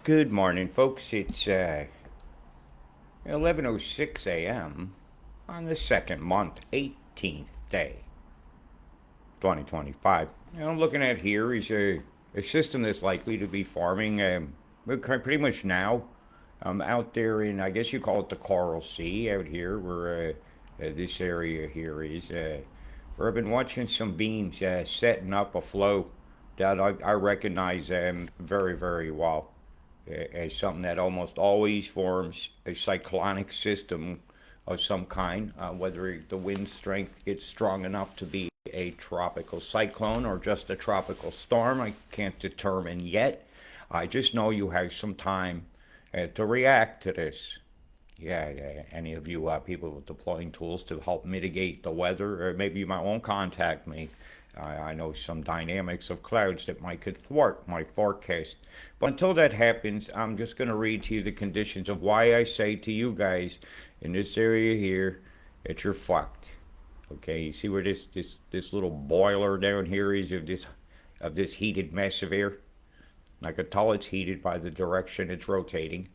Good morning, folks. It's 11:06 a.m. on the second month, 18th day, 2025. I'm looking at here is a system that's likely to be forming pretty much now out there in, I guess you call it the Coral Sea out here, where this area here is. Where I've been watching some beams setting up a flow that I recognize very, very well as something that almost always forms a cyclonic system of some kind, whether the wind strength gets strong enough to be a tropical cyclone or just a tropical storm. I can't determine yet. I just know you have some time to react to this. Yeah, yeah, any of you people deploying tools to help mitigate the weather, or maybe you might want to contact me. I know some dynamics of clouds that might could thwart my forecast. But until that happens, I'm just going to read to you the conditions of why I say to you guys in this area here that you're fucked. Okay, you see where this little boiler down here is of this heated mess of air? I can tell it's heated by the direction it's rotating.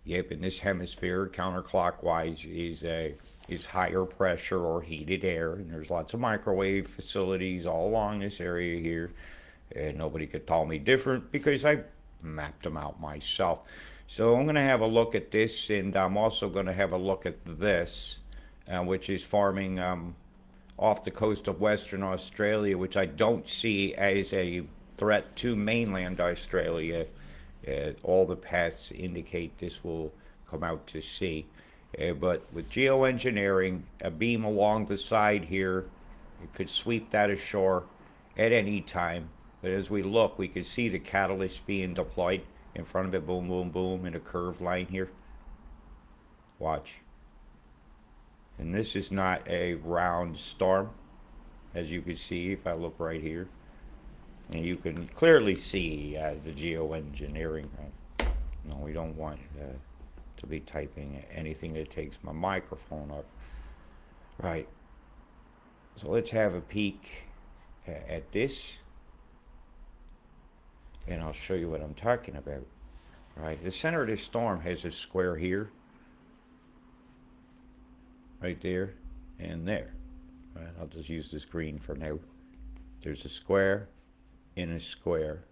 Yep, in this hemisphere, counterclockwise is higher pressure or heated air, and there's lots of microwave facilities all along this area here, and nobody could tell me different because I mapped them out myself. So I'm going to have a look at this, and I'm also going to have a look at this, which is farming off the coast of Western Australia, which I don't see as a threat to mainland Australia. All the paths indicate this will come out to sea. But with geoengineering, a beam along the side here, it could sweep that ashore at any time. But as we look, we can see the catalyst being deployed in front of it, boom, boom, boom, in a curved line here. Watch. And this is not a round storm, as you can see if I look right here. And you can clearly see the geoengineering. No, we don't want to be typing anything that takes my microphone up. Right. So let's have a peek at this, and I'll show you what I'm talking about. Right. The center of this storm has a square here, right there, and there. Right. I'll just use this green for now. There's a square in a square.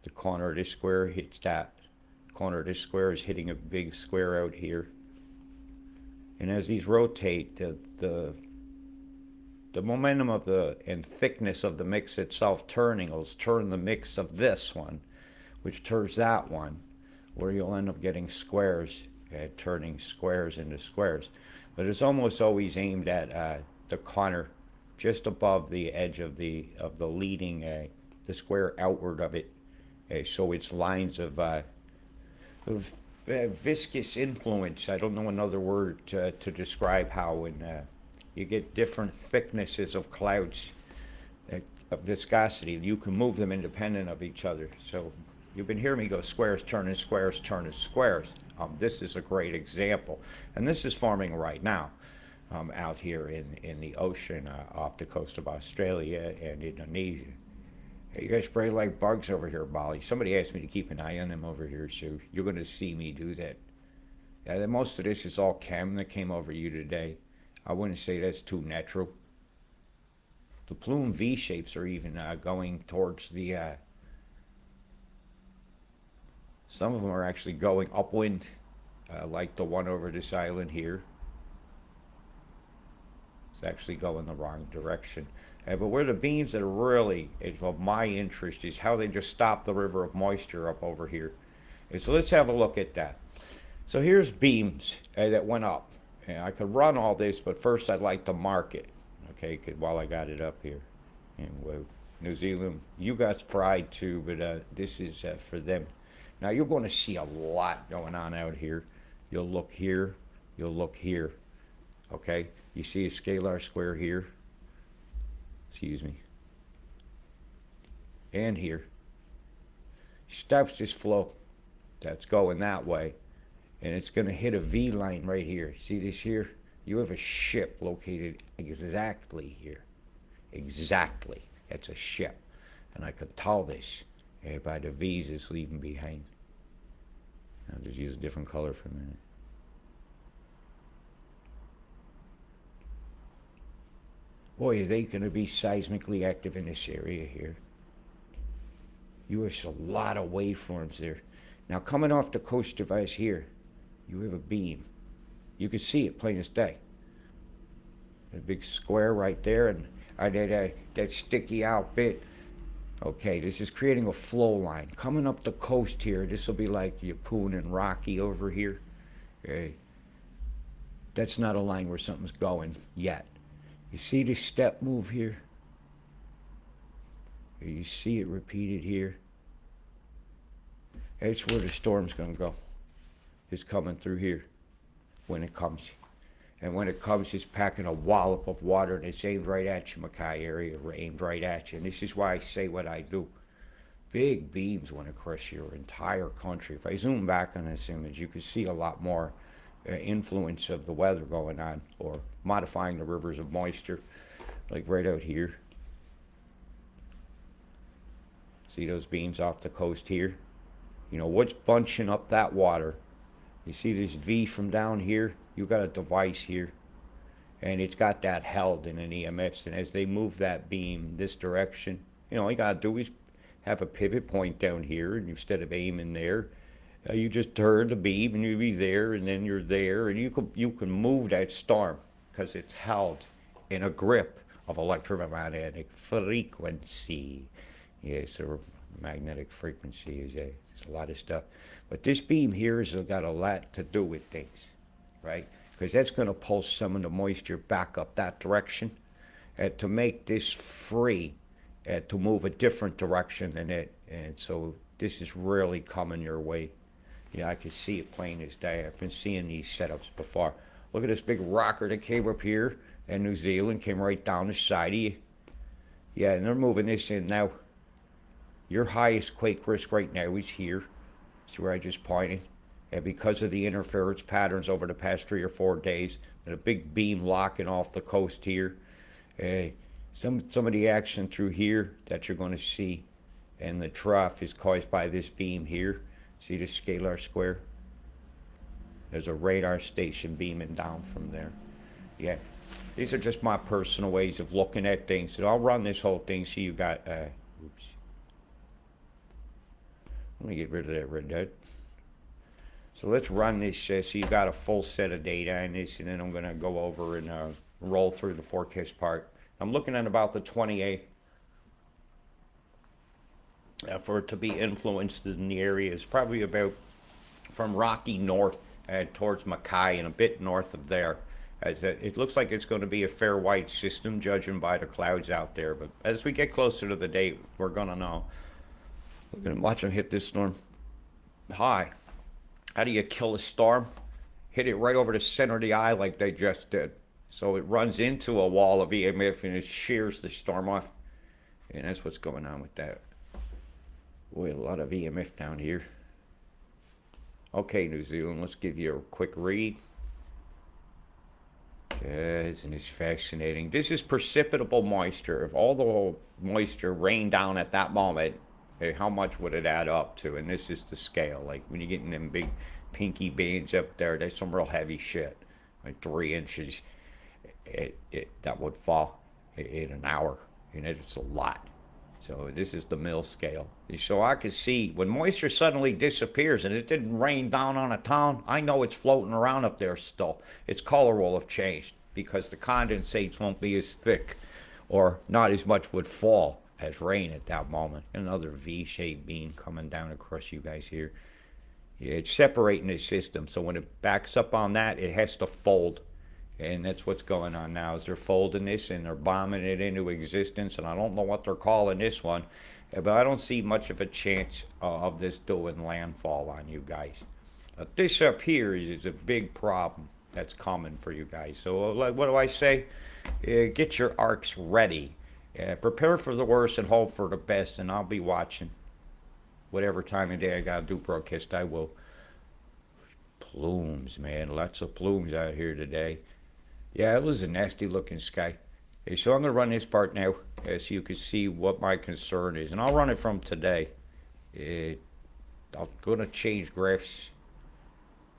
The corner of this square hits that. The corner of this square is hitting a big square out here. And as these rotate, the momentum of the and thickness of the mix itself turning will turn the mix of this one, which turns that one, where you'll end up getting squares, turning squares into squares. But it's almost always aimed at the corner, just above the edge of the leading, the square outward of it. So it's lines of viscous influence. I don't know another word to describe how when you get different thicknesses of clouds of viscosity, you can move them independent of each other. So you've been hearing me go squares turning squares turning squares. This is a great example, and this is forming right now. Out here in the ocean off the coast of Australia and Indonesia. Hey, you guys spray like bugs over here, Molly. Somebody asked me to keep an eye on them over here, so you're going to see me do that. Yeah, most of this is all chem that came over you today. I wouldn't say that's too natural. The plume V shapes are even going towards the. Some of them are actually going upwind, like the one over this island here. It's actually going the wrong direction. But where the beams that are really of my interest is how they just stop the river of moisture up over here. And so let's have a look at that. So here's beams that went up. And I could run all this, but first I'd like to mark it. Okay, while I got it up here. And New Zealand, you got fried too, but this is for them. Now you're going to see a lot going on out here. You'll look here, you'll look here. Okay, you see a scalar square here. Excuse me. And here. Stops this flow. That's going that way. And it's going to hit a V line right here. See this here? You have a ship located exactly here. Exactly. That's a ship. And I could tell this. by the V's it's leaving behind. I'll just use a different color for a minute. Boy, is they going to be seismically active in this area here. You have a lot of waveforms there. Now, coming off the coast device here, you have a beam. You can see it plain as day. A big square right there, and that sticky out bit. Okay, this is creating a flow line. Coming up the coast here, this will be like Yeppoon and Rocky over here. Okay. That's not a line where something's going yet. You see the step move here? You see it repeated here? That's where the storm's going to go. It's coming through here when it comes. And when it comes, it's packing a wallop of water, and it's aimed right at you, Mackay area, aimed right at you. And this is why I say what I do. Big beams went across your entire country. If I zoom back on this image, you can see a lot more influence of the weather going on, or modifying the rivers of moisture, like right out here. See those beams off the coast here? You know, what's bunching up that water? You see this V from down here? You got a device here, and it's got that held in an EMFs, and as they move that beam this direction, you know, all you gotta do is have a pivot point down here, and instead of aiming there, you just turn the beam, and you'll be there, and then you're there, and you can move that storm because it's held in a grip of electromagnetic frequency. Yeah, so magnetic frequency is a lot of stuff, but this beam here has got a lot to do with things, right? Because that's going to pulse some of the moisture back up that direction to make this free to move a different direction than it. And so this is really coming your way. Yeah, I can see it plain as day. I've been seeing these setups before. Look at this big rocker that came up here in New Zealand, came right down the side of you. Yeah, and they're moving this in now. Your highest quake risk right now is here. See where I just pointed? And because of the interference patterns over the past 3 or 4 days, and a big beam locking off the coast here, some of the action through here that you're going to see, and the trough is caused by this beam here. See the scalar square? There's a radar station beaming down from there. Yeah, these are just my personal ways of looking at things. So I'll run this whole thing so you got, oops. Let me get rid of that red dot. So let's run this so you got a full set of data in this, and then I'm going to go over and roll through the forecast part. I'm looking at about the 28th for it to be influenced in the areas, probably about from Rocky north towards Mackay and a bit north of there. As it looks like it's going to be a fair white system, judging by the clouds out there. But as we get closer to the date, we're going to know. Look at him, watch him hit this storm. High. How do you kill a storm? Hit it right over the center of the eye like they just did. So it runs into a wall of EMF and it shears the storm off. And that's what's going on with that. Boy, a lot of EMF down here. Okay, New Zealand, let's give you a quick read. Isn't this fascinating? This is precipitable moisture. If all the moisture rained down at that moment, how much would it add up to? And this is the scale. Like when you get in them big pinky beans up there, that's some real heavy shit. Like 3 inches, that would fall in an hour. And it's a lot. So this is the mill scale. So I could see when moisture suddenly disappears and it didn't rain down on a town, I know it's floating around up there still. Its color will have changed because the condensates won't be as thick, or not as much would fall as rain at that moment. Another V-shaped beam coming down across you guys here. Yeah, it's separating the system, so when it backs up on that, it has to fold. And that's what's going on now, is they're folding this and they're bombing it into existence, and I don't know what they're calling this one, but I don't see much of a chance of this doing landfall on you guys. But this up here is a big problem that's coming for you guys. So what do I say? Get your arcs ready. Prepare for the worst and hope for the best, and I'll be watching. Whatever time of day I gotta do broadcast, I will. Plumes, man, lots of plumes out here today. Yeah, it was a nasty looking sky. Okay, so I'm going to run this part now so you can see what my concern is. And I'll run it from today. I'm going to change graphs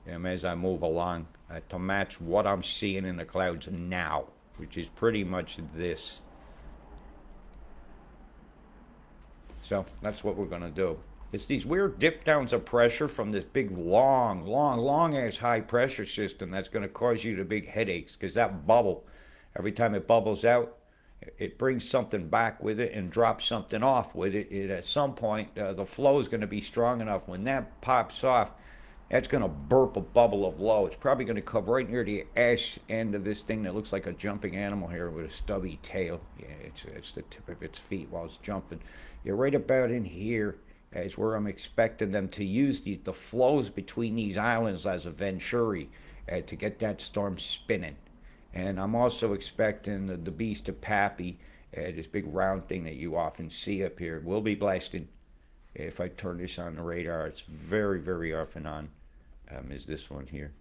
as I move along to match what I'm seeing in the clouds now, which is pretty much this. So that's what we're going to do. It's these weird dip downs of pressure from this big, long ass high pressure system that's going to cause you the big headaches because that bubble, every time it bubbles out, it brings something back with it and drops something off with it. At some point, the flow is going to be strong enough. When that pops off, that's going to burp a bubble of low. It's probably going to come right near the ash end of this thing that looks like a jumping animal here with a stubby tail. Yeah, it's the tip of its feet while it's jumping. You're right about in here is where I'm expecting them to use the flows between these islands as a venturi to get that storm spinning. And I'm also expecting the beast of Pappy, this big round thing that you often see up here, will be blasting. If I turn this on the radar, it's very often on, is this one here.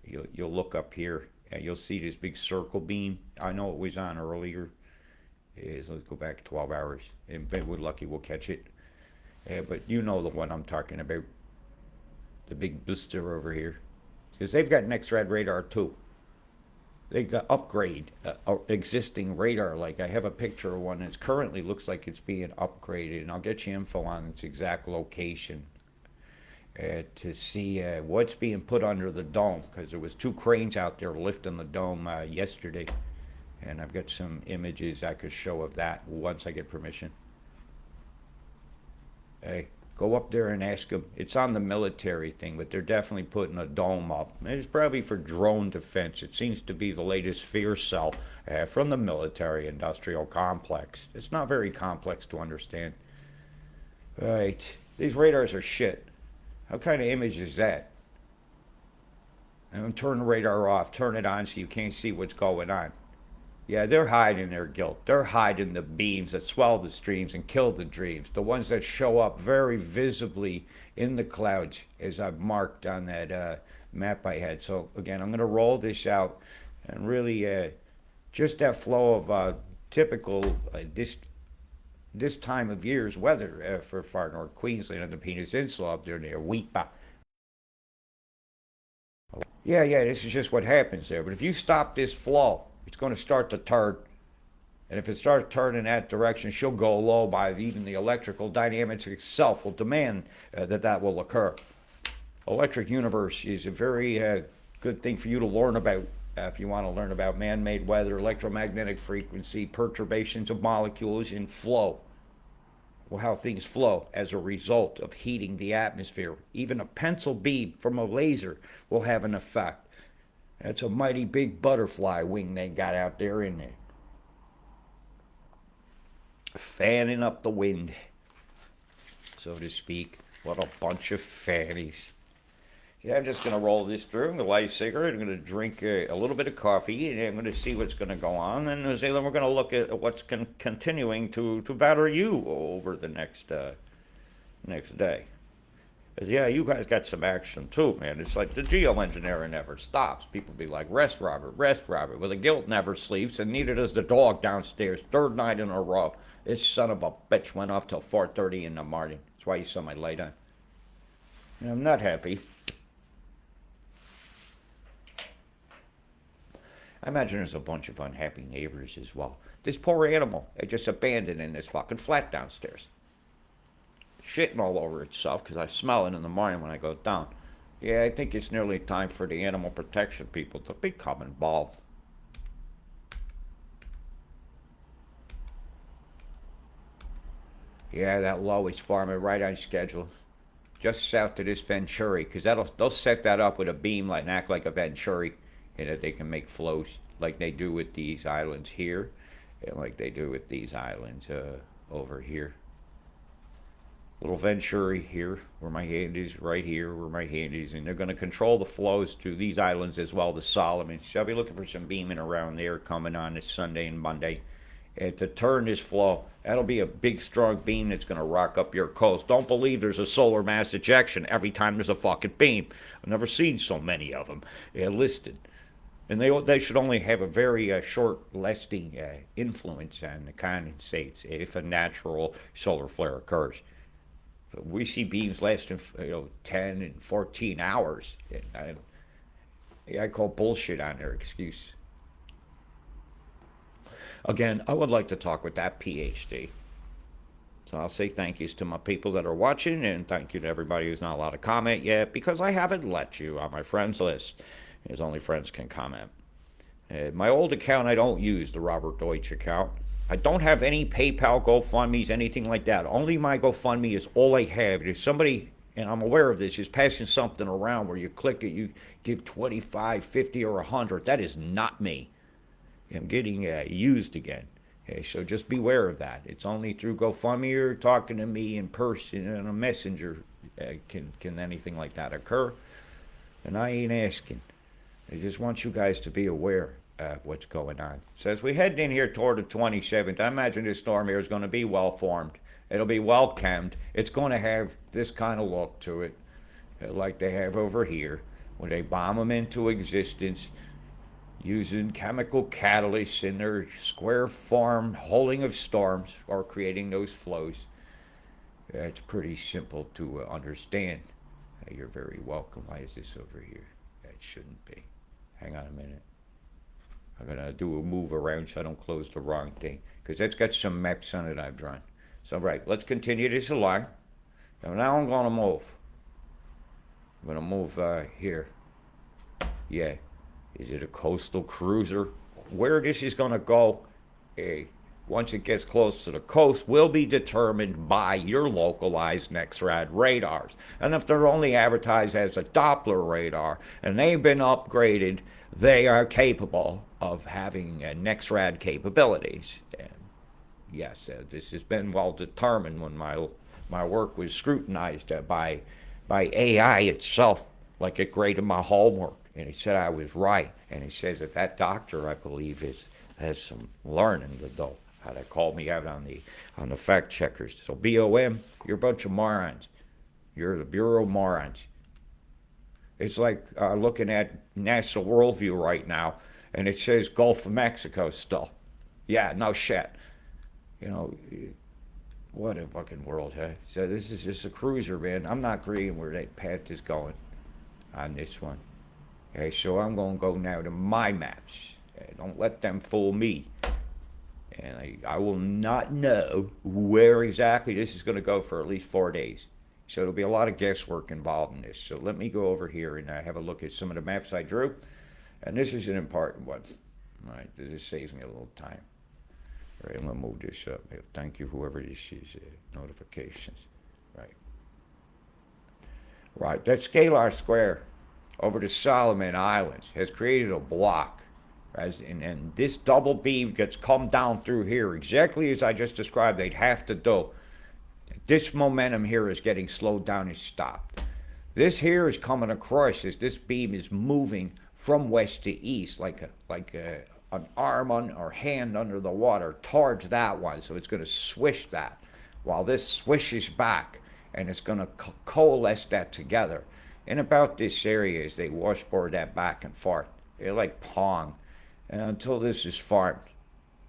You'll look up here, and you'll see this big circle beam. I know it was on earlier. Let's go back 12 hours, and we're lucky we'll catch it. But you know the one I'm talking about, the big blister over here. Because they've got next-rad radar too. They got upgrade existing radar. Like I have a picture of one that currently looks like it's being upgraded, and I'll get you info on its exact location to see what's being put under the dome. Because there was 2 cranes out there lifting the dome yesterday, and I've got some images I could show of that once I get permission. Hey. Go up there and ask them. It's on the military thing, but they're definitely putting a dome up. It's probably for drone defense. It seems to be the latest fear cell from the military industrial complex. It's not very complex to understand. Right. These radars are shit. What kind of image is that? And turn the radar off. Turn it on so you can't see what's going on. Yeah, they're hiding their guilt. They're hiding the beams that swell the streams and kill the dreams. The ones that show up very visibly in the clouds, as I've marked on that map I had. So again, I'm going to roll this out and really just that flow of typical this time of year's weather for far north Queensland and the Peninsula up there near Weipa. Yeah, this is just what happens there. But if you stop this flow, it's going to start to turn. And if it starts turning in that direction, she'll go low by even the electrical dynamics itself will demand that will occur. Electric universe is a very good thing for you to learn about if you want to learn about man-made weather, electromagnetic frequency, perturbations of molecules, and flow. Well, how things flow as a result of heating the atmosphere. Even a pencil beam from a laser will have an effect. That's a mighty big butterfly wing they got out there in there. Fanning up the wind, so to speak. What a bunch of fannies. Yeah, I'm just going to roll this through. I'm going to light a cigarette. I'm going to drink a little bit of coffee, and I'm going to see what's going to go on. And then we're going to look at what's continuing to batter you over the next day. Because, yeah, you guys got some action too, man. It's like the geoengineering never stops. People be like, rest, Robert, rest, Robert. Well, the guilt never sleeps, and neither does the dog downstairs. 3rd night in a row. This son of a bitch went off till 4:30 in the morning. That's why you saw my light on. And I'm not happy. I imagine there's a bunch of unhappy neighbors as well. This poor animal, they just abandoned in this fucking flat downstairs. Shitting all over itself because I smell it in the morning when I go down. Yeah, I think it's nearly time for the animal protection people to become involved. Yeah, that low is farming right on schedule. Just south of this venturi, because they'll set that up with a beam and act like a venturi, and that they can make flows like they do with these islands here, and like they do with these islands over here. Little venturi here, where my hand is, right here, where my hand is, and they're going to control the flows to these islands as well, the Solomons. So I'll be looking for some beaming around there coming on this Sunday and Monday. And to turn this flow, that'll be a big, strong beam that's going to rock up your coast. Don't believe there's a solar mass ejection every time there's a fucking beam. I've never seen so many of them listed. And they should only have a very short lasting influence on the condensates if a natural solar flare occurs. But we see beams lasting 10 and 14 hours. And I call bullshit on their excuse. Again, I would like to talk with that PhD. So I'll say thank yous to my people that are watching, and thank you to everybody who's not allowed to comment yet, because I haven't let you on my friends list, as only friends can comment. My old account I don't use, the Robert Deutsch account. I don't have any PayPal, GoFundMe's, anything like that. Only my GoFundMe is all I have. If somebody, and I'm aware of this, is passing something around where you click it, you give 25, 50, or 100, that is not me. I'm getting used again. Okay, so just beware of that. It's only through GoFundMe or talking to me in person on a messenger can anything like that occur. And I ain't asking. I just want you guys to be aware of what's going on. So as we head in here toward the 27th, I imagine this storm here is going to be well formed. It'll be well chemmed. It's going to have this kind of look to it, like they have over here, when they bomb them into existence, using chemical catalysts in their square form holding of storms or creating those flows. It's pretty simple to understand. You're very welcome. Why is this over here? It shouldn't be. Hang on a minute. I'm going to do a move around so I don't close the wrong thing, because that's got some maps on it I've drawn. So, right, let's continue this along. Now I'm going to move. I'm going to move here. Yeah. Is it a coastal cruiser? Where this is going to go, once it gets close to the coast, will be determined by your localized NEXRAD radars. And if they're only advertised as a Doppler radar and they've been upgraded, they are capable of having NEXRAD capabilities. And yes, this has been well determined when my work was scrutinized by AI itself, like it graded my homework. And he said I was right. And he says that doctor, I believe, has some learning to do. How they called me out on the fact checkers. So BOM, you're a bunch of morons. You're the Bureau of Morons. It's like looking at NASA Worldview right now, and it says Gulf of Mexico still. Yeah, no shit. You know, what a fucking world, huh? So this is just a cruiser, man. I'm not agreeing where that path is going on this one. Okay, so I'm going to go now to my maps. Don't let them fool me. And I will not know where exactly this is going to go for at least 4 days. So there'll be a lot of guesswork involved in this. So let me go over here and have a look at some of the maps I drew. And this is an important one. All right, this saves me a little time. All right, I'm going to move this up. Thank you, whoever this is, notifications. Right. Right, that scalar square over the Solomon Islands has created a block. And this double beam gets come down through here exactly as I just described they'd have to do. This momentum here is getting slowed down and stopped. This here is coming across as this beam is moving from west to east like an arm or hand under the water towards that one. So it's going to swish that while this swishes back, and it's going to coalesce that together. And about this area as they washboard that back and forth. They're like Pong. And until this is farmed.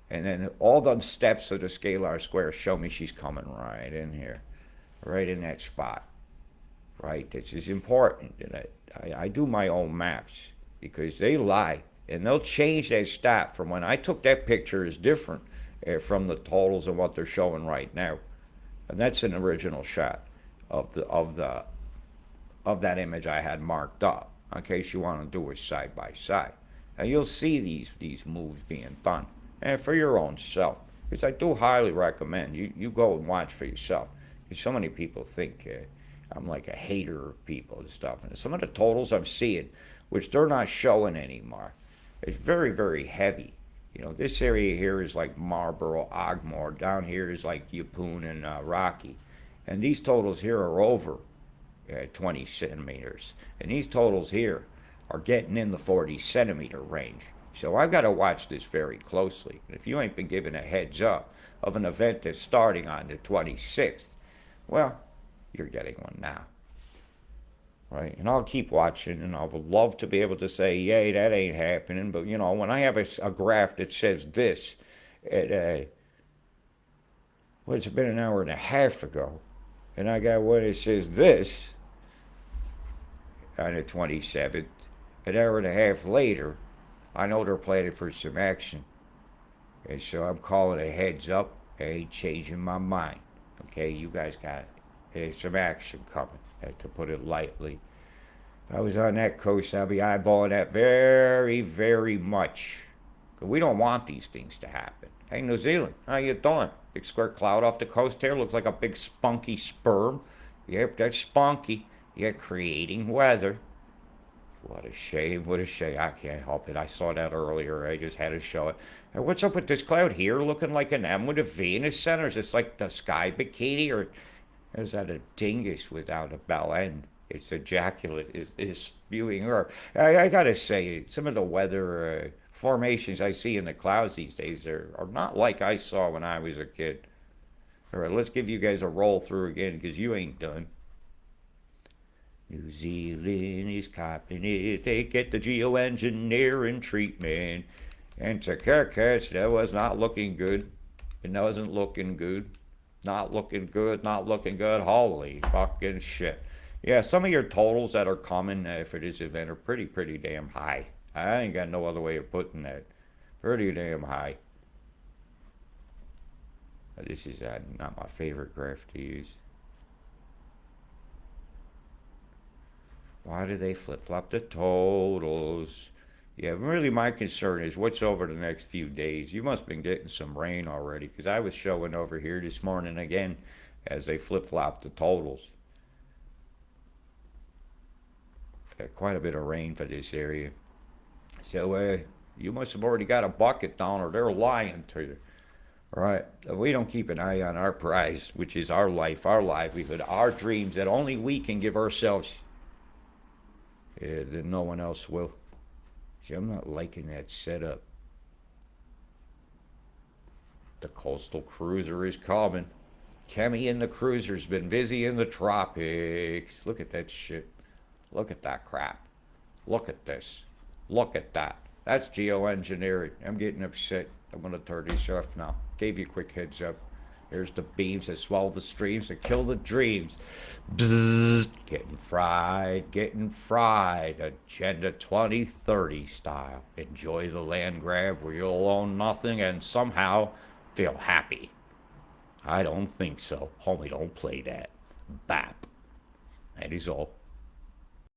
And then all the steps of the scalar square show me she's coming right in here. Right in that spot. Right? This is important. And I do my own maps because they lie. And they'll change that stat from when I took that picture is different from the totals of what they're showing right now. And that's an original shot of that image I had marked up, in case you want to do it side by side. Now you'll see these moves being done, and for your own self, because I do highly recommend you go and watch for yourself. Because so many people think I'm like a hater of people and stuff, and some of the totals I'm seeing, which they're not showing anymore, it's very, very heavy. You know, this area here is like Marlboro, Ogmore. Down here is like Yeppoon and Rocky, and these totals here are over 20 centimeters, and these totals here are getting in the 40 centimeter range. So I've got to watch this very closely. And if you ain't been given a heads up of an event that's starting on the 26th, well, you're getting one now. right? And I'll keep watching, and I would love to be able to say, yay, that ain't happening. But, when I have a graph that says this, at, well, it's been an hour and a half ago, and I got one that says this on the 27th, an hour and a half later, I know they're planning for some action. And so I'm calling a heads up. I ain't changing my mind. Okay, you guys got some action coming, to put it lightly. If I was on that coast, I'd be eyeballing that very, very much. We don't want these things to happen. Hey, New Zealand, how you doing? Big square cloud off the coast here. Looks like a big spunky sperm. Yep, that's spunky. Yeah, creating weather. What a shame, what a shame. I can't help it. I saw that earlier. I just had to show it. And what's up with this cloud here looking like an M with a V in the center? Is this like the sky bikini, or is that a dingus without a bell end? Its ejaculate is spewing earth. I gotta say, some of the weather formations I see in the clouds these days are not like I saw when I was a kid. All right, let's give you guys a roll through again because you ain't done. New Zealand is copping it. They get the geoengineering treatment. And to Kirkus, that was not looking good. It wasn't looking good. Not looking good, not looking good. Holy fucking shit. Yeah, some of your totals that are coming for this event are pretty damn high. I ain't got no other way of putting that. Pretty damn high. This is not my favorite graph to use. Why do they flip-flop the totals? Yeah, really my concern is what's over the next few days. You must have been getting some rain already because I was showing over here this morning again as they flip-flop the totals. Quite a bit of rain for this area. So you must have already got a bucket down or they're lying to you. All right, we don't keep an eye on our prize, which is our life, our livelihood, our dreams that only we can give ourselves. Then no one else will. See, I'm not liking that setup. The coastal cruiser is coming. Kemi and the cruiser's been busy in the tropics. Look at that shit. Look at that crap. Look at this. Look at that. That's geoengineering. I'm getting upset. I'm going to turn this off now. Gave you a quick heads up. Here's the beams that swallow the streams that kill the dreams. Bzzz, getting fried, getting fried. Agenda 2030 style. Enjoy the land grab where you'll own nothing and somehow feel happy. I don't think so. Homie, don't play that. Bap. That is all.